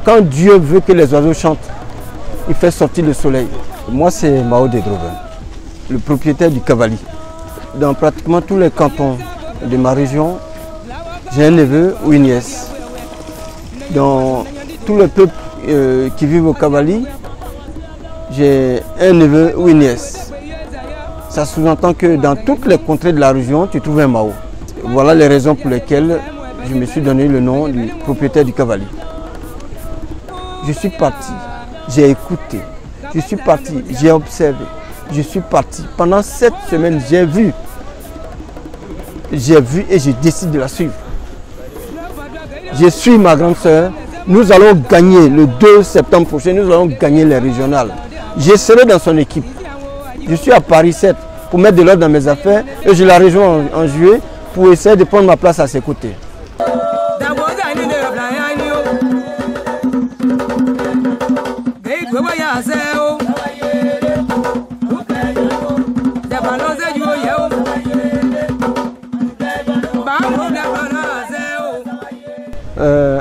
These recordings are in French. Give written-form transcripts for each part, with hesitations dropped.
Quand Dieu veut que les oiseaux chantent, il fait sortir le soleil. Moi, c'est Mao de Droven, le propriétaire du Cavali. Dans pratiquement tous les cantons de ma région, j'ai un neveu ou une nièce. Dans tout le peuple qui vit au Cavali, j'ai un neveu ou une nièce. Ça sous-entend que dans toutes les contrées de la région, tu trouves un Mao. Voilà les raisons pour lesquelles je me suis donné le nom du propriétaire du Cavali. Je suis parti, j'ai écouté, je suis parti, j'ai observé, je suis parti. Pendant 7 semaines, j'ai vu et je décide de la suivre. Je suis ma grande sœur. Nous allons gagner le 2 septembre prochain, nous allons gagner les régionales. Je serai dans son équipe. Je suis à Paris 7 pour mettre de l'ordre dans mes affaires et je la rejoins en juillet pour essayer de prendre ma place à ses côtés.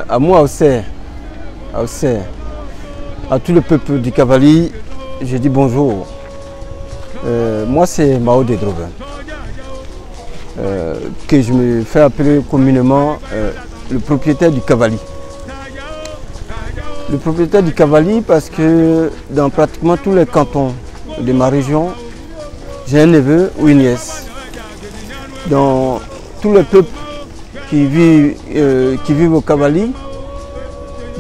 À moi, à Auxerre, à tout le peuple du Cavali, je dis bonjour. Moi, c'est Mao de Droven, que je me fais appeler communément le propriétaire du Cavali. Le propriétaire du Cavali parce que dans pratiquement tous les cantons de ma région, j'ai un neveu ou une nièce. Dans tout le peuple qui vit au Cavali,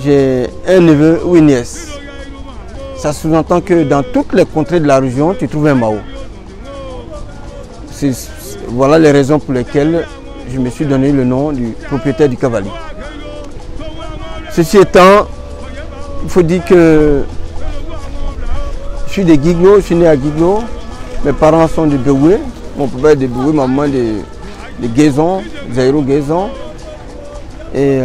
j'ai un neveu ou une nièce. Ça sous-entend que dans toutes les contrées de la région, tu trouves un Mao. Voilà les raisons pour lesquelles je me suis donné le nom du propriétaire du Cavali. Ceci étant, il faut dire que je suis de Guiglo, je suis né à Guiglo. Mes parents sont de Béoué. Mon papa est de Béoué, ma maman de Guézon, Zaïro Guézon. Et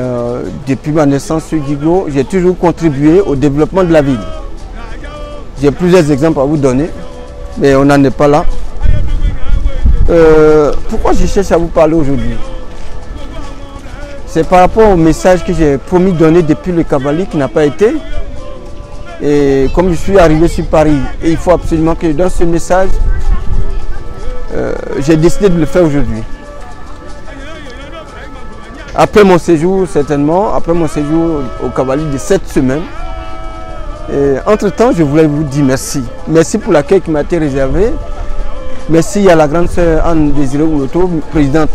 depuis ma naissance sur Guiglo, j'ai toujours contribué au développement de la ville. J'ai plusieurs exemples à vous donner, mais on n'en est pas là. Pourquoi je cherche à vous parler aujourd'hui? C'est par rapport au message que j'ai promis de donner depuis le Cavali qui n'a pas été. Et comme je suis arrivé sur Paris, et il faut absolument que je donne ce message, j'ai décidé de le faire aujourd'hui. Après mon séjour, certainement, après mon séjour au Cavali de 7 semaines, entre-temps, je voulais vous dire merci. Merci pour l'accueil qui m'a été réservé. Merci à la grande sœur Anne-Désirée Ouloto, présidente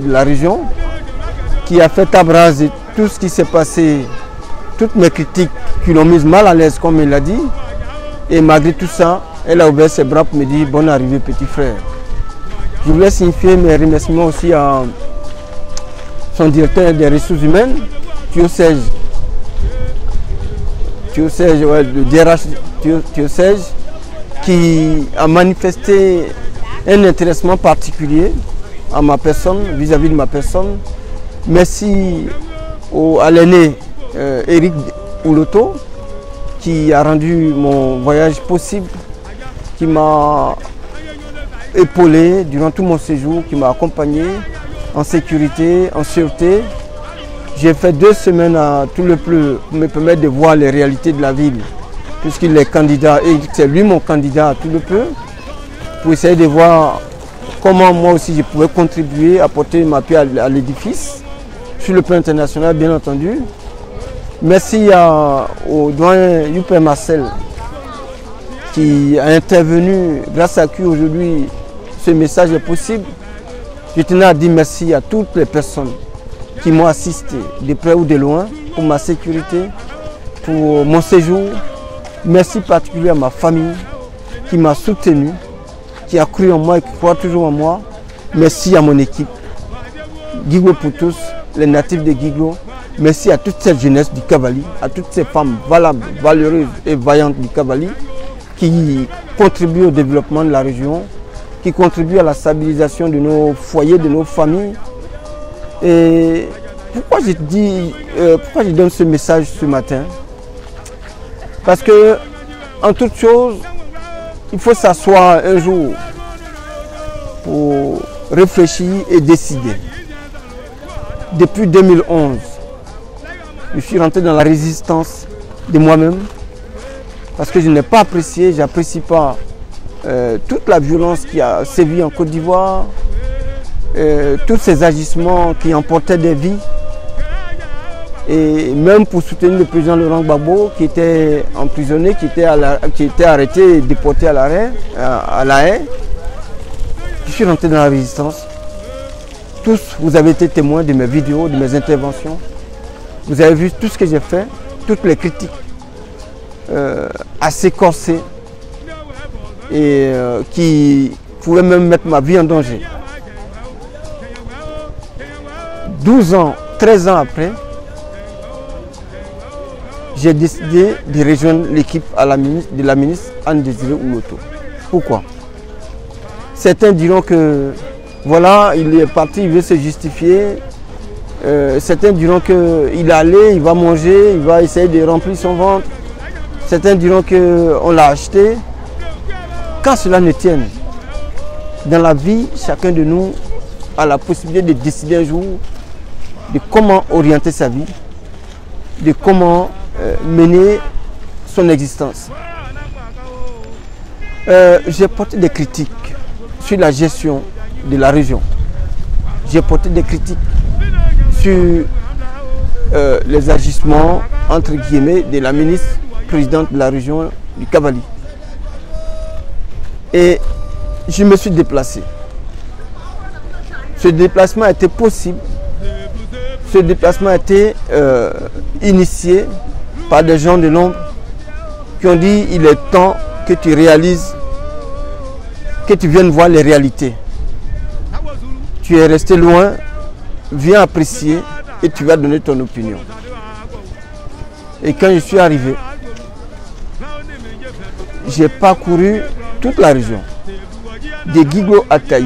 de la région, qui a fait table rase de tout ce qui s'est passé, toutes mes critiques qui l'ont mise mal à l'aise, comme il l'a dit. Et malgré tout ça, elle a ouvert ses bras pour me dire bonne arrivée, petit frère. Je voulais signifier mes remerciements aussi à son directeur des ressources humaines, Thiosège, le DRH Thiosège, qui a manifesté un intéressement particulier à ma personne, vis-à-vis de ma personne. Merci à l'aîné Eric Ouloto qui a rendu mon voyage possible, qui m'a épaulé durant tout mon séjour, qui m'a accompagné en sécurité, en sûreté. J'ai fait 2 semaines à tout le Pleu pour me permettre de voir les réalités de la ville, puisqu'il est candidat et c'est lui mon candidat à tout le Pleu, pour essayer de voir comment moi aussi je pouvais contribuer, apporter ma pierre à l'édifice, sur le plan international bien entendu. Merci au doyen Youper Marcel qui a intervenu, grâce à qui aujourd'hui ce message est possible. Je tenais à dire merci à toutes les personnes qui m'ont assisté de près ou de loin pour ma sécurité, pour mon séjour. Merci particulièrement à ma famille qui m'a soutenu, qui a cru en moi et qui croit toujours en moi. Merci à mon équipe, Guiglo pour tous, les natifs de Guiglo. Merci à toute cette jeunesse du Cavali, à toutes ces femmes valables, valeureuses et vaillantes du Cavali qui contribuent au développement de la région. qui contribuent à la stabilisation de nos foyers, de nos familles. Et pourquoi je donne ce message ce matin? Parce que, en toute chose, il faut s'asseoir un jour pour réfléchir et décider. Depuis 2011, je suis rentré dans la résistance de moi-même parce que je n'ai pas apprécié, je n'apprécie pas toute la violence qui a sévi en Côte d'Ivoire, tous ces agissements qui emportaient des vies. Et même pour soutenir le président Laurent Gbagbo qui était emprisonné, qui était arrêté et déporté à La Haye, je suis rentré dans la résistance. Tous, vous avez été témoins de mes vidéos, de mes interventions. Vous avez vu tout ce que j'ai fait, toutes les critiques assez corsées et qui pouvaient même mettre ma vie en danger. 12 ans, 13 ans après, j'ai décidé de rejoindre l'équipe de la ministre Anne-Désiré Ouloto. Pourquoi? Certains diront que voilà, il est parti, il veut se justifier. Certains diront qu'il est allé, il va manger, il va essayer de remplir son ventre. Certains diront qu'on l'a acheté. Quand cela ne tienne, dans la vie, chacun de nous a la possibilité de décider un jour de comment orienter sa vie, de comment mener son existence. J'ai porté des critiques sur la gestion de la région. J'ai porté des critiques sur les agissements, entre guillemets, de la ministre présidente de la région du Cavali. Et je me suis déplacé. Ce déplacement a été possible. Ce déplacement a été initié par des gens de l'ombre qui ont dit il est temps que tu réalises, que tu viennes voir les réalités. Tu es resté loin, viens apprécier et tu vas donner ton opinion. Et quand je suis arrivé, j'ai parcouru toute la région, de Guiglo à Taï,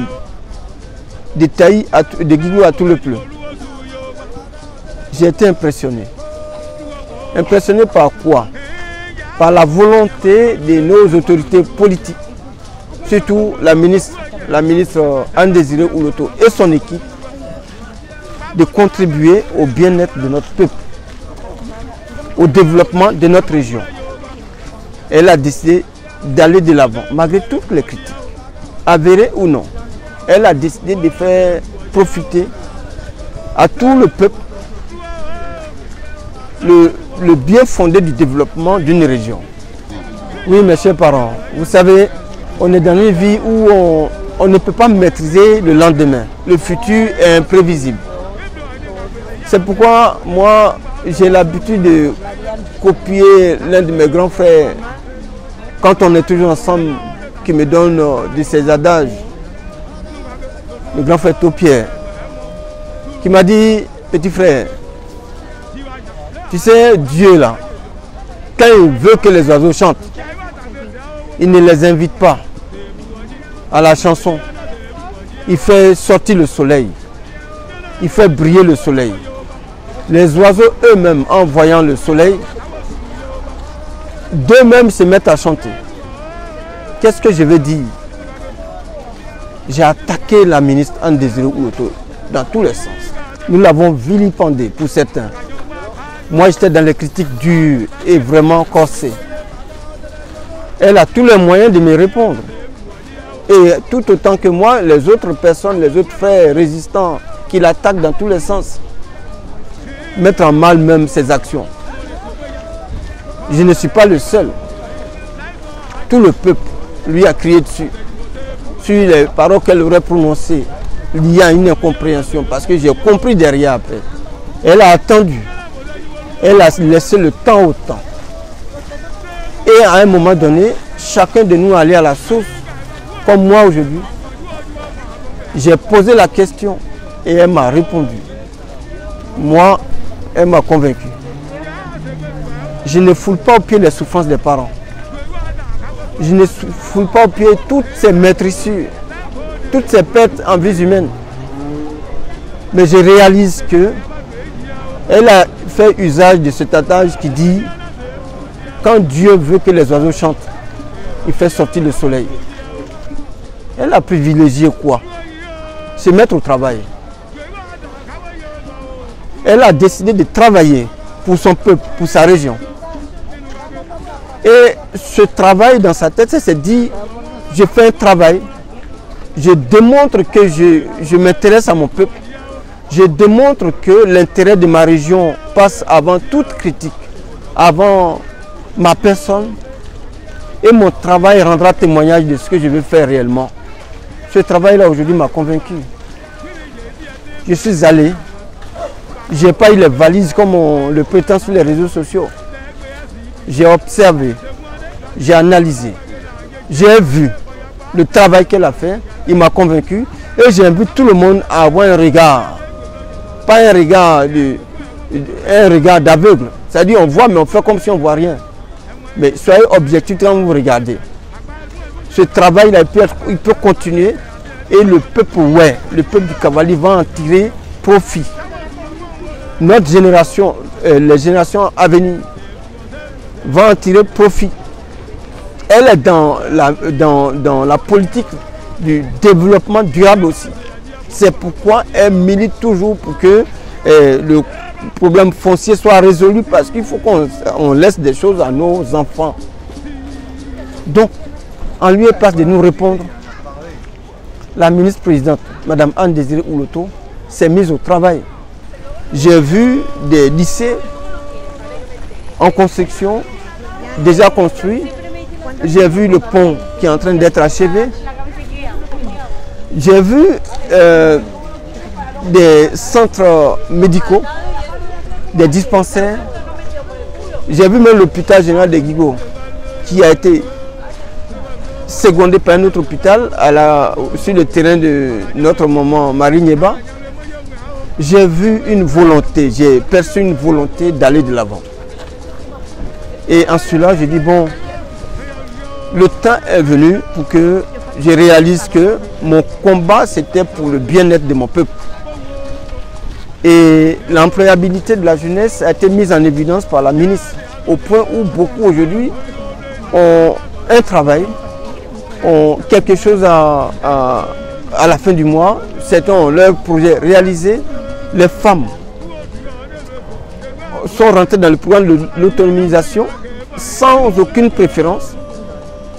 de Guiglo à tout le Pleu. J'ai été impressionné. Impressionné par quoi? Par la volonté de nos autorités politiques, surtout la ministre Anne-Désiré Ouloto et son équipe, de contribuer au bien-être de notre peuple, au développement de notre région. Elle a décidé d'aller de l'avant, malgré toutes les critiques, avérées ou non. Elle a décidé de faire profiter à tout le peuple le bien fondé du développement d'une région. Oui, mes chers parents, vous savez, on est dans une vie où on ne peut pas maîtriser le lendemain. Le futur est imprévisible. C'est pourquoi moi, j'ai l'habitude de copier l'un de mes grands frères, quand on est toujours ensemble, qui me donne de ses adages, le grand frère Topierre, qui m'a dit, petit frère, tu sais, Dieu là, quand il veut que les oiseaux chantent, il ne les invite pas à la chanson. Il fait sortir le soleil. Il fait briller le soleil. Les oiseaux eux-mêmes, en voyant le soleil, d'eux-mêmes se mettent à chanter. Qu'est-ce que je veux dire? J'ai attaqué la ministre Anne-Désiré Ouloto dans tous les sens. Nous l'avons vilipendée pour certains. Moi, j'étais dans les critiques dures et vraiment corsées. Elle a tous les moyens de me répondre. Et tout autant que moi, les autres personnes, les autres frères résistants qui l'attaquent dans tous les sens, mettre en mal même ses actions. Je ne suis pas le seul. Tout le peuple lui a crié dessus. Sur les paroles qu'elle aurait prononcées, il y a une incompréhension parce que j'ai compris derrière après. Elle a attendu. Elle a laissé le temps au temps. Et à un moment donné, chacun de nous allait à la source, comme moi aujourd'hui. J'ai posé la question et elle m'a répondu. Moi, elle m'a convaincu. Je ne foule pas au pied les souffrances des parents. Je ne foule pas au pied toutes ces maîtrissures toutes ces pertes en vies humaines. Mais je réalise que elle a fait usage de cet adage qui dit quand Dieu veut que les oiseaux chantent, il fait sortir le soleil. Elle a privilégié quoi? Se mettre au travail. Elle a décidé de travailler pour son peuple, pour sa région. Et ce travail dans sa tête, c'est dit, je fais un travail, je démontre que je m'intéresse à mon peuple, je démontre que l'intérêt de ma région passe avant toute critique, avant ma personne, et mon travail rendra témoignage de ce que je veux faire réellement. Ce travail-là aujourd'hui m'a convaincu. Je suis allé, je n'ai pas eu les valises comme on le prétend sur les réseaux sociaux. J'ai observé, j'ai analysé, j'ai vu le travail qu'elle a fait, il m'a convaincu et j'invite tout le monde à avoir un regard, pas un regard d'aveugle, c'est-à-dire on voit mais on fait comme si on ne voit rien. Mais soyez objectifs quand vous regardez. Ce travail-là, il peut continuer et le peuple, le peuple du Cavali va en tirer profit. Notre génération, les générations à venir, vont en tirer profit. Elle est dans la politique du développement durable aussi. C'est pourquoi elle milite toujours pour que le problème foncier soit résolu parce qu'il faut qu'on laisse des choses à nos enfants. Donc, en lieu et place de nous répondre, la ministre-présidente, Mme Anne-Désirée Ouloto, s'est mise au travail. J'ai vu des lycées en construction, déjà construits. J'ai vu le pont qui est en train d'être achevé. J'ai vu des centres médicaux, des dispensaires. J'ai vu même l'hôpital général de Guigo qui a été secondé par un autre hôpital sur le terrain de notre maman Marie Nieba. J'ai vu une volonté, j'ai perçu une volonté d'aller de l'avant. Et en cela, j'ai dit bon, le temps est venu pour que je réalise que mon combat c'était pour le bien-être de mon peuple. Et l'employabilité de la jeunesse a été mise en évidence par la ministre, au point où beaucoup aujourd'hui ont un travail, ont quelque chose à la fin du mois, certains ont leur projet réalisé. Les femmes sont rentrées dans le programme de l'autonomisation sans aucune préférence,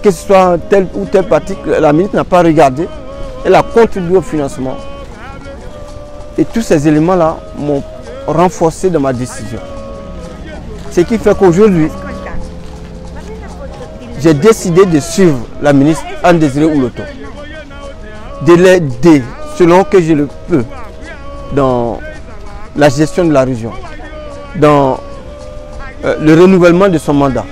que ce soit telle ou telle partie, la ministre n'a pas regardé, elle a contribué au financement. Et tous ces éléments-là m'ont renforcé dans ma décision. Ce qui fait qu'aujourd'hui, j'ai décidé de suivre la ministre Anne-Désirée Ouloto, de l'aider selon que je le peux dans la gestion de la région, dans le renouvellement de son mandat.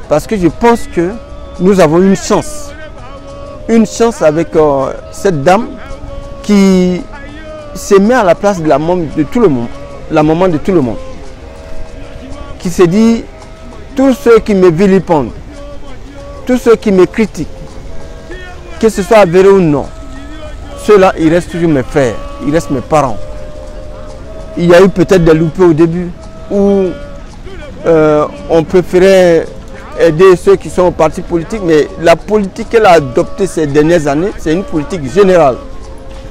Parce que je pense que nous avons une chance avec cette dame qui se met à la place de la maman de tout le monde, la maman de tout le monde, qui se dit, tous ceux qui me vilipendent, tous ceux qui me critiquent, que ce soit avéré ou non, ceux-là, ils restent toujours mes frères, ils restent mes parents. Il y a eu peut-être des loupés au début où on préférait aider ceux qui sont au parti politique, mais la politique qu'elle a adoptée ces dernières années, c'est une politique générale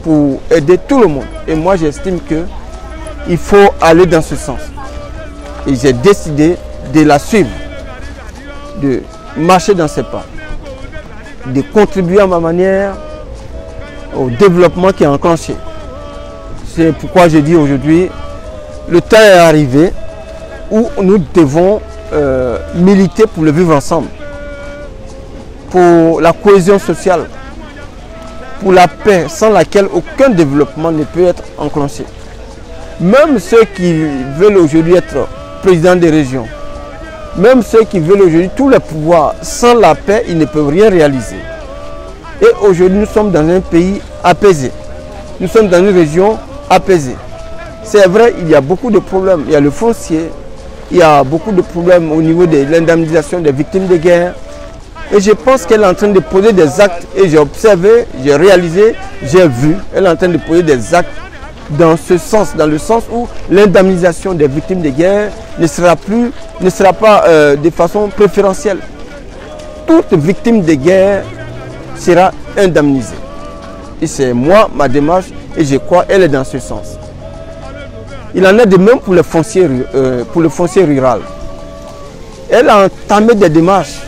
pour aider tout le monde. Et moi, j'estime qu'il faut aller dans ce sens. Et j'ai décidé de la suivre, de marcher dans ses pas, de contribuer à ma manière au développement qui est enclenché. C'est pourquoi je dis aujourd'hui, le temps est arrivé où nous devons militer pour le vivre ensemble, pour la cohésion sociale, pour la paix sans laquelle aucun développement ne peut être enclenché. Même ceux qui veulent aujourd'hui être présidents des régions, même ceux qui veulent aujourd'hui tous les pouvoirs, sans la paix, ils ne peuvent rien réaliser. Et aujourd'hui, nous sommes dans un pays apaisé. Nous sommes dans une région apaisée. C'est vrai, il y a beaucoup de problèmes. Il y a le foncier, il y a beaucoup de problèmes au niveau de l'indemnisation des victimes de guerre. Et je pense qu'elle est en train de poser des actes, et j'ai observé, j'ai réalisé, j'ai vu, elle est en train de poser des actes dans ce sens, dans le sens où l'indemnisation des victimes de guerre ne sera pas de façon préférentielle. Toute victime de guerre sera indemnisée. Et c'est moi, ma démarche, et je crois qu'elle est dans ce sens. Il en est de même pour le foncier rural. Elle a entamé des démarches.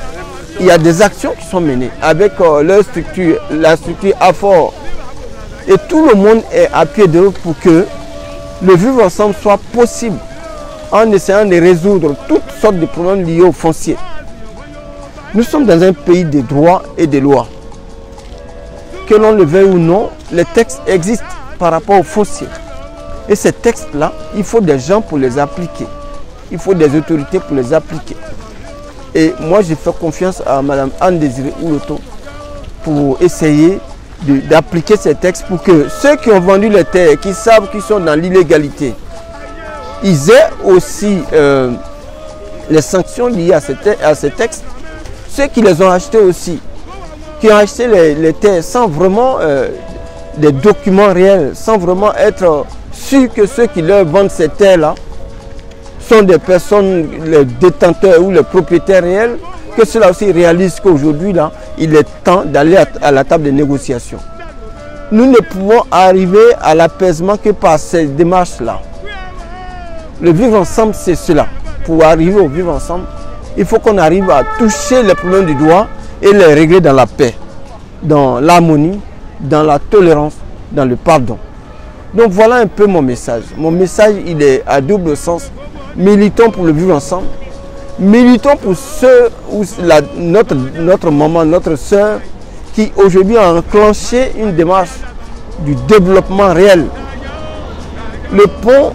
Il y a des actions qui sont menées avec leur structure, la structure AFOR. Et tout le monde est à pied d'œuvre pour que le vivre ensemble soit possible en essayant de résoudre toutes sortes de problèmes liés au foncier. Nous sommes dans un pays de droits et de lois. Que l'on le veuille ou non, les textes existent par rapport au foncier. Et ces textes-là, il faut des gens pour les appliquer. Il faut des autorités pour les appliquer. Et moi, je fais confiance à Mme Anne-Désirée Ouloto pour essayer d'appliquer ces textes pour que ceux qui ont vendu les terres, qui savent qu'ils sont dans l'illégalité, ils aient aussi les sanctions liées à ces textes. Ceux qui les ont achetés aussi, qui ont acheté les terres sans vraiment des documents réels, sans vraiment être sûrs que ceux qui leur vendent ces terres-là sont des personnes, les détenteurs ou les propriétaires réels, que cela aussi réalise qu'aujourd'hui, là, il est temps d'aller à la table de négociation. Nous ne pouvons arriver à l'apaisement que par ces démarches-là. Le vivre ensemble, c'est cela. Pour arriver au vivre ensemble, il faut qu'on arrive à toucher les problèmes du doigt et les régler dans la paix, dans l'harmonie, dans la tolérance, dans le pardon. Donc voilà un peu mon message. Mon message, il est à double sens. Militons pour le vivre ensemble. Militons pour ceux où notre maman, notre soeur, qui aujourd'hui a enclenché une démarche du développement réel. Le pont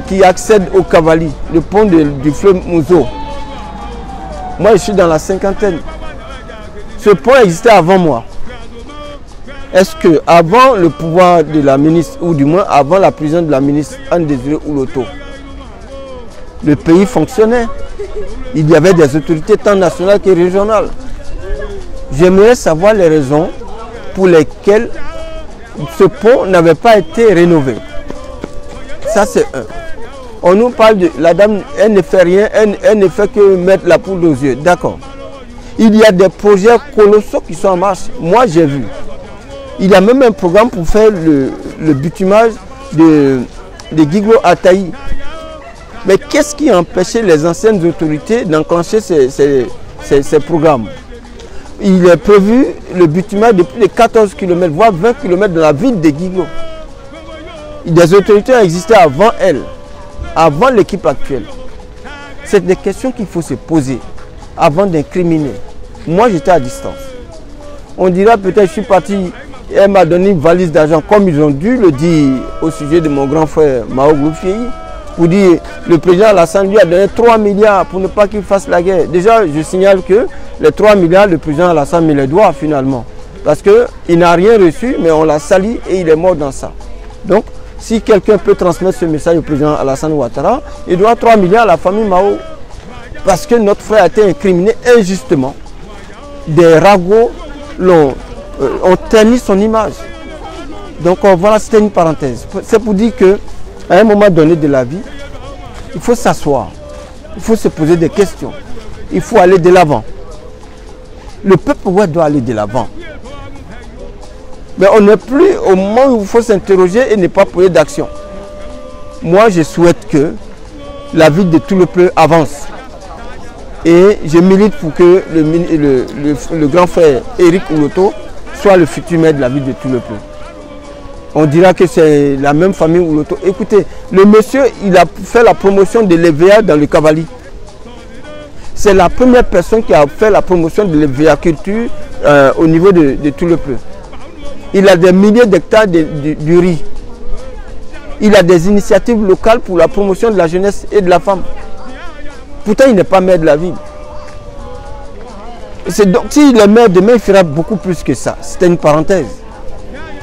qui accède au Cavali, le pont du fleuve Mouzo. Moi, je suis dans la cinquantaine. Ce pont existait avant moi. Est-ce que avant le pouvoir de la ministre, ou du moins avant la prison de la ministre Anne-Désirée Ouloto, le pays fonctionnait? Il y avait des autorités tant nationales que régionales. J'aimerais savoir les raisons pour lesquelles ce pont n'avait pas été rénové. Ça, c'est un. On nous parle de la dame, elle ne fait rien, elle ne fait que mettre la poudre aux yeux. D'accord. Il y a des projets colossaux qui sont en marche. Moi, j'ai vu. Il y a même un programme pour faire le bitumage de Guiglo à Taï. Mais qu'est-ce qui empêchait les anciennes autorités d'enclencher ces programmes? Il est prévu le bitumage de plus de 14 km, voire 20 km dans la ville de Guiglo. Des autorités ont existé avant elles, avant l'équipe actuelle. C'est des questions qu'il faut se poser avant d'incriminer. Moi, j'étais à distance. On dira peut-être, je suis parti, elle m'a donné une valise d'argent, comme ils ont dû le dire au sujet de mon grand frère Mao Goufiei, pour dire le président Alassane lui a donné 3 milliards pour ne pas qu'il fasse la guerre. Déjà, je signale que les 3 milliards, le président Alassane me les doit finalement. Parce qu'il n'a rien reçu, mais on l'a sali et il est mort dans ça. Donc, si quelqu'un peut transmettre ce message au président Alassane Ouattara, il doit 3 milliards à la famille Mao. Parce que notre frère a été incriminé injustement. Des ragots ont terni son image. Donc voilà, c'était une parenthèse. C'est pour dire qu'à un moment donné de la vie, il faut s'asseoir. Il faut se poser des questions. Il faut aller de l'avant. Le peuple doit aller de l'avant. Mais on n'est plus au moment où il faut s'interroger et ne pas poser d'action. Moi, je souhaite que la vie de tout le peuple avance. Et je milite pour que le grand frère Éric Ouloto soit le futur maire de la ville de tout le peuple. On dira que c'est la même famille Ouloto. Écoutez, le monsieur, il a fait la promotion de l'EVA dans le Cavali. C'est la première personne qui a fait la promotion de l'EVA-culture au niveau de tout le peuple. Il a des milliers d'hectares du riz. Il a des initiatives locales pour la promotion de la jeunesse et de la femme. Pourtant, il n'est pas maire de la ville. Donc, s'il est maire demain, il fera beaucoup plus que ça. C'était une parenthèse.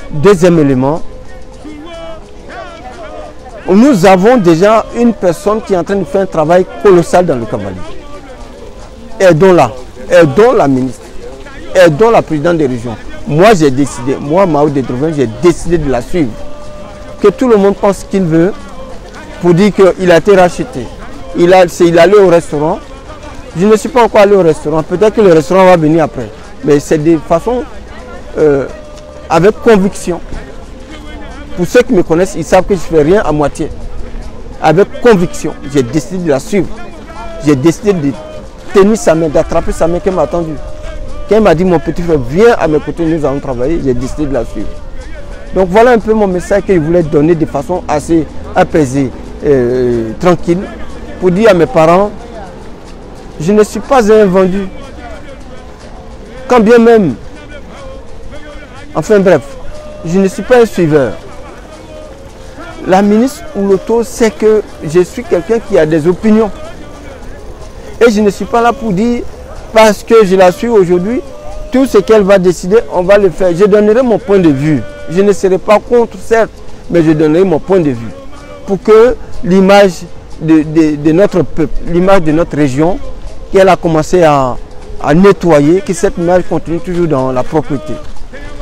Deuxième élément, nous avons déjà une personne qui est en train de faire un travail colossal dans le Cavali. Aidons-la, aidons la ministre. aidons la présidente des régions. Moi, j'ai décidé, moi, Mao Dédroven, j'ai décidé de la suivre. Que tout le monde pense ce qu'il veut pour dire qu'il a été racheté. Il est allé au restaurant. Je ne suis pas encore allé au restaurant. Peut-être que le restaurant va venir après. Mais c'est de façon avec conviction. Pour ceux qui me connaissent, ils savent que je ne fais rien à moitié. Avec conviction, j'ai décidé de la suivre. J'ai décidé de tenir sa main, d'attraper sa main qu'elle m'a attendue. Quand elle m'a dit, mon petit frère, viens à mes côtés, nous allons travailler, j'ai décidé de la suivre. Donc voilà un peu mon message que je voulais donner de façon assez apaisée, tranquille, pour dire à mes parents, je ne suis pas un vendu. Quand bien même, enfin bref, je ne suis pas un suiveur. La ministre Ouloto sait que je suis quelqu'un qui a des opinions. Et je ne suis pas là pour dire, parce que je la suis aujourd'hui, tout ce qu'elle va décider, on va le faire. Je donnerai mon point de vue. Je ne serai pas contre, certes, mais je donnerai mon point de vue. Pour que l'image de notre peuple, l'image de notre région, qu'elle a commencé à nettoyer, que cette image continue toujours dans la propreté.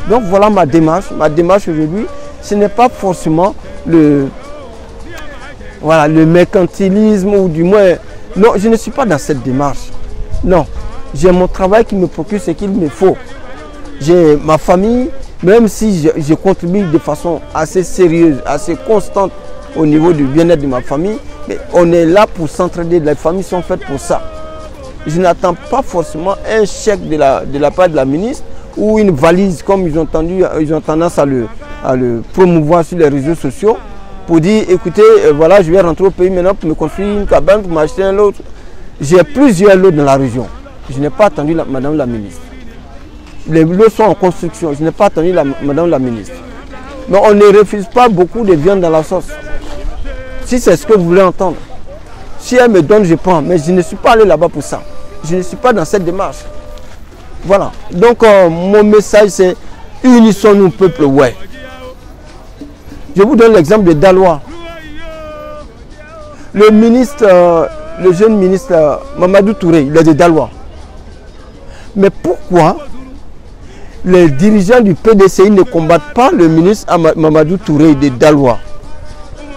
Donc voilà ma démarche. Ma démarche aujourd'hui, ce n'est pas forcément le mercantilisme ou du moins... Non, je ne suis pas dans cette démarche. Non, j'ai mon travail qui me procure ce qu'il me faut. J'ai ma famille, même si je contribue de façon assez sérieuse, assez constante au niveau du bien-être de ma famille, mais on est là pour s'entraider. Les familles sont faites pour ça. Je n'attends pas forcément un chèque de la part de la ministre ou une valise comme ils ont tendance à le promouvoir sur les réseaux sociaux pour dire écoutez, voilà, je vais rentrer au pays maintenant pour me construire une cabane, pour m'acheter un lot. J'ai plusieurs lots dans la région. Je n'ai pas attendu madame la ministre. Les lots sont en construction. Je n'ai pas attendu madame la ministre. Mais on ne refuse pas beaucoup de viande dans la sauce. Si c'est ce que vous voulez entendre. Si elle me donne, je prends. Mais je ne suis pas allé là-bas pour ça. Je ne suis pas dans cette démarche. Voilà. Donc mon message c'est unissons-nous peuple, ouais. Je vous donne l'exemple de Daloa. Le ministre, le jeune ministre Mamadou Touré, il est de Daloa. Mais pourquoi les dirigeants du PDCI ne combattent pas le ministre Mamadou Touré de Daloa?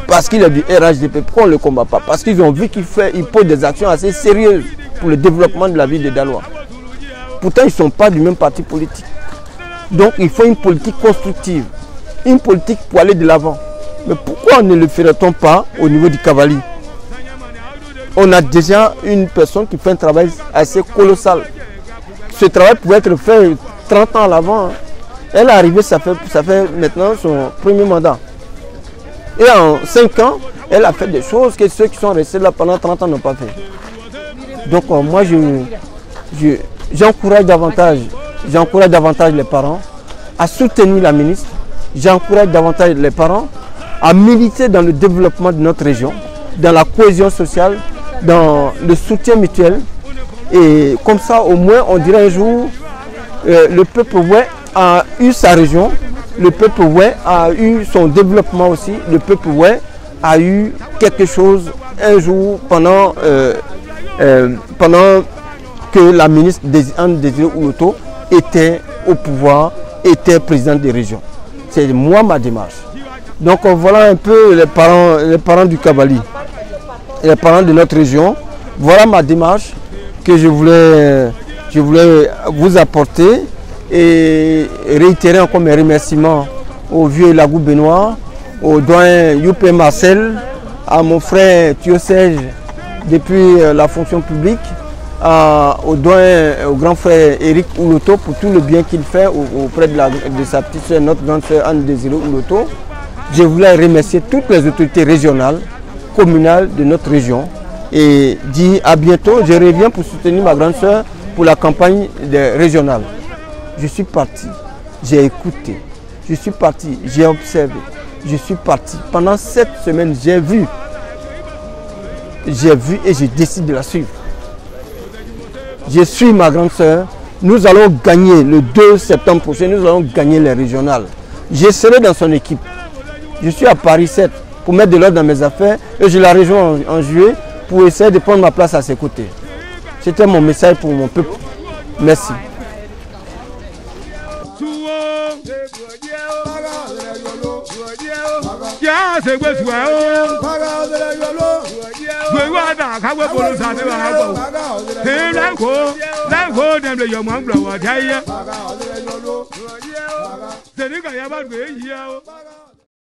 Parce qu'il est du RHDP. Pourquoi on ne le combat pas? Parce qu'ils ont vu qu'il pose des actions assez sérieuses pour le développement de la ville de Daloa. Pourtant, ils ne sont pas du même parti politique. Donc, il faut une politique constructive. Une politique pour aller de l'avant. Mais pourquoi ne le ferait-on pas au niveau du Cavali? On a déjà une personne qui fait un travail assez colossal. Ce travail pouvait être fait 30 ans à l'avant. Elle est arrivée, ça fait maintenant son premier mandat. Et en 5 ans, elle a fait des choses que ceux qui sont restés là pendant 30 ans n'ont pas fait. Donc moi, j'encourage davantage les parents à soutenir la ministre. J'encourage davantage les parents à militer dans le développement de notre région, dans la cohésion sociale, dans le soutien mutuel. Et comme ça, au moins, on dirait un jour, le peuple ouais a eu sa région, le peuple ouais a eu son développement aussi, le peuple ouais a eu quelque chose un jour pendant que la ministre Anne Désiré Ouloto était au pouvoir, était présidente des régions. C'est moi ma démarche. Donc voilà un peu les parents du Cavali, les parents de notre région. Voilà ma démarche que je voulais vous apporter et réitérer encore mes remerciements au vieux Lagou Benoît, au doyen Youpé Marcel, à mon frère Thiosège depuis la fonction publique, au grand frère Eric Ouloto pour tout le bien qu'il fait auprès de sa petite soeur, notre grande soeur Anne Désiré Ouloto. Je voulais remercier toutes les autorités régionales, communales de notre région et dire à bientôt. Je reviens pour soutenir ma grande soeur pour la campagne régionale. Je suis parti, j'ai écouté, je suis parti, j'ai observé, je suis parti. Pendant 7 semaines, j'ai vu et j'ai décidé de la suivre. Je suis ma grande soeur. Nous allons gagner le 2 septembre prochain, nous allons gagner les régionales. Je serai dans son équipe. Je suis à Paris 7 pour mettre de l'ordre dans mes affaires et je la rejoins en juillet pour essayer de prendre ma place à ses côtés. C'était mon message pour mon peuple. Merci. ya se gbe su o gbe wa da ka gbe bolo sa te ba go he lan ko dem le yo mo nglo wa ja ye se ni ka ya ba gbe yi o